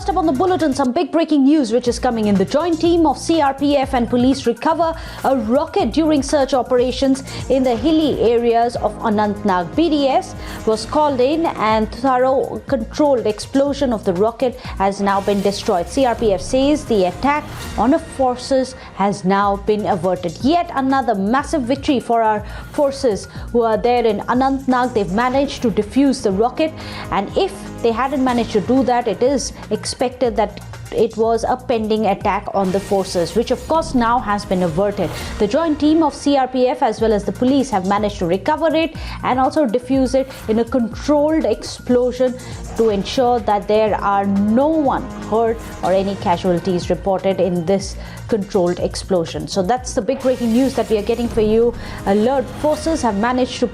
First up on the bulletin, some big breaking news which is coming in. The joint team of CRPF and police recover a rocket during search operations in the hilly areas of Anantnag. BDS was called in and thorough controlled explosion of the rocket has now been destroyed. CRPF says the attack on our forces has now been averted. Yet another massive victory for our forces who are there in Anantnag. They've managed to defuse the rocket, and if they hadn't managed to do that, it is expected that it was a pending attack on the forces, which of course now has been averted. The joint team of CRPF as well as the police have managed to recover it and also defuse it in a controlled explosion to ensure that there are no one hurt or any casualties reported in this controlled explosion. So that's the big breaking news that we are getting for you. Alert forces have managed to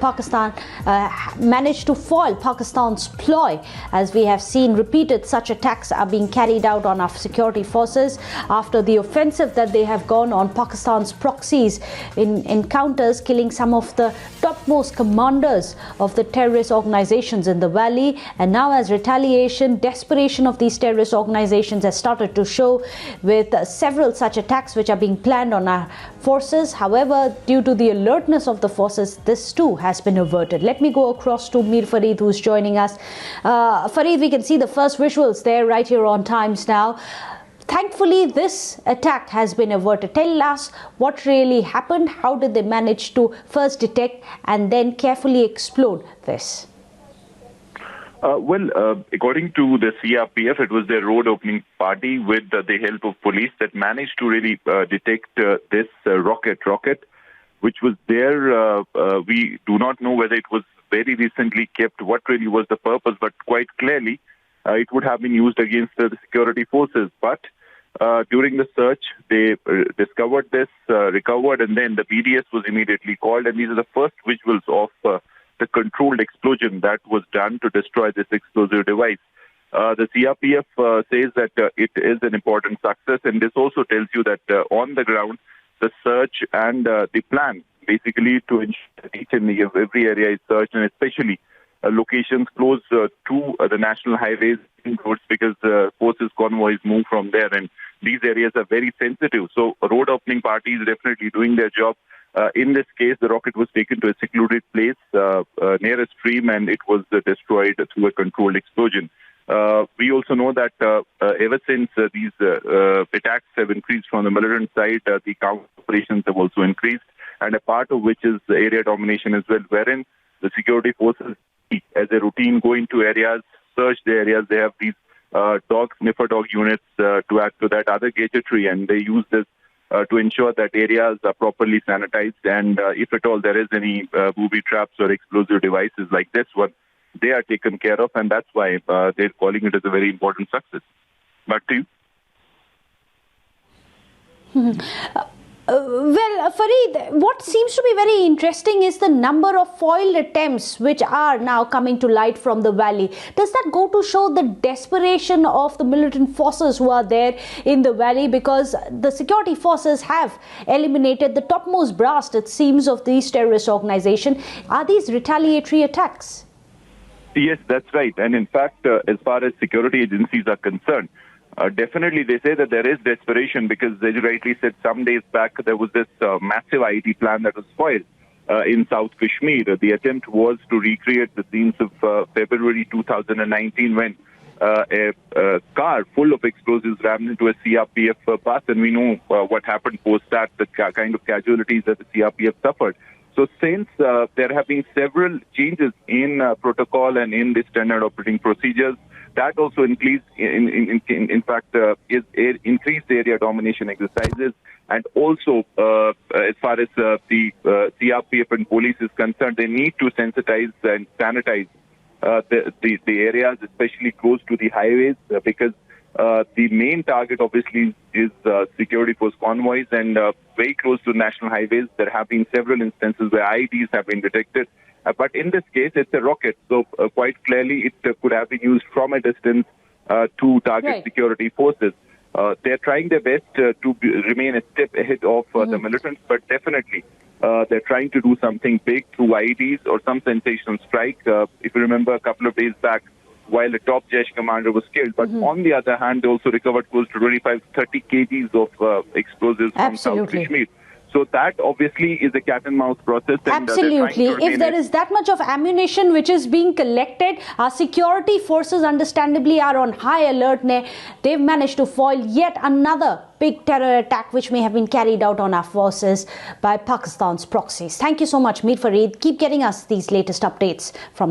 foil Pakistan's ploy, as we have seen repeated such attacks are being carried out on our security forces after the offensive that they have gone on Pakistan's proxies in encounters, killing some of the topmost commanders of the terrorist organizations in the valley. And now, as retaliation, desperation of these terrorist organizations has started to show with several such attacks which are being planned on our forces. However, due to the alertness of the forces, this too has been averted. Let me go across to Mir Fareed, who's joining us. Fareed, we can see the first visuals there right here on Times Now. Thankfully, this attack has been averted. Tell us what really happened. How did they manage to first detect and then carefully explode this? According to the CRPF, it was their road opening party with the help of police that managed to really detect this rocket, which was there. We do not know whether it was very recently kept, what really was the purpose, but quite clearly it would have been used against the security forces. But during the search, they discovered this, recovered, and then the BDS was immediately called. And these are the first visuals of the controlled explosion that was done to destroy this explosive device. The CRPF says that it is an important success, and this also tells you that on the ground, the search and the plan basically to ensure that each and every area is searched, and especially locations close to the national highways roads, because forces convoys move from there, and these areas are very sensitive. So road opening parties definitely doing their job. In this case, the rocket was taken to a secluded place near a stream, and it was destroyed through a controlled explosion. We also know that ever since these attacks have increased from the militant side, the counter operations have also increased, and a part of which is the area domination as well, wherein the security forces, as a routine, go into areas, search the areas. They have these sniffer dog units to add to that other gadgetry, and they use this to ensure that areas are properly sanitized, and if at all there is any booby traps or explosive devices like this one, they are taken care of, and that's why they're calling it as a very important success. Back to you. Fareed, what seems to be very interesting is the number of foiled attempts which are now coming to light from the valley. Does that go to show the desperation of the militant forces who are there in the valley? Because the security forces have eliminated the topmost brass, it seems, of these terrorist organizations. Are these retaliatory attacks? Yes, that's right. And in fact, as far as security agencies are concerned, definitely they say that there is desperation, because as you rightly said, some days back there was this massive IED plan that was foiled in South Kashmir. The attempt was to recreate the scenes of February 2019 when a car full of explosives rammed into a CRPF bus, and we know what happened post that, the kind of casualties that the CRPF suffered. So since there have been several changes in protocol and in the standard operating procedures, that also increased increased area domination exercises, and also as far as the CRPF and police is concerned, they need to sensitize and sanitize the areas, especially close to the highways, because the main target obviously is security force convoys, and very close to national highways there have been several instances where IEDs have been detected. But in this case, it's a rocket, so quite clearly it could have been used from a distance to target security forces. They're trying their best to remain a step ahead of the militants, but definitely they're trying to do something big through IEDs or some sensational strike. If you remember, a couple of days back, while the top Jaish commander was killed. But on the other hand, they also recovered close to 25-30 kgs of explosives from South Kashmir. So that obviously is a cat and mouse process. And, absolutely. If there is that much of ammunition which is being collected, our security forces understandably are on high alert. They've managed to foil yet another big terror attack which may have been carried out on our forces by Pakistan's proxies. Thank you so much, Mir Fareed. Keep getting us these latest updates from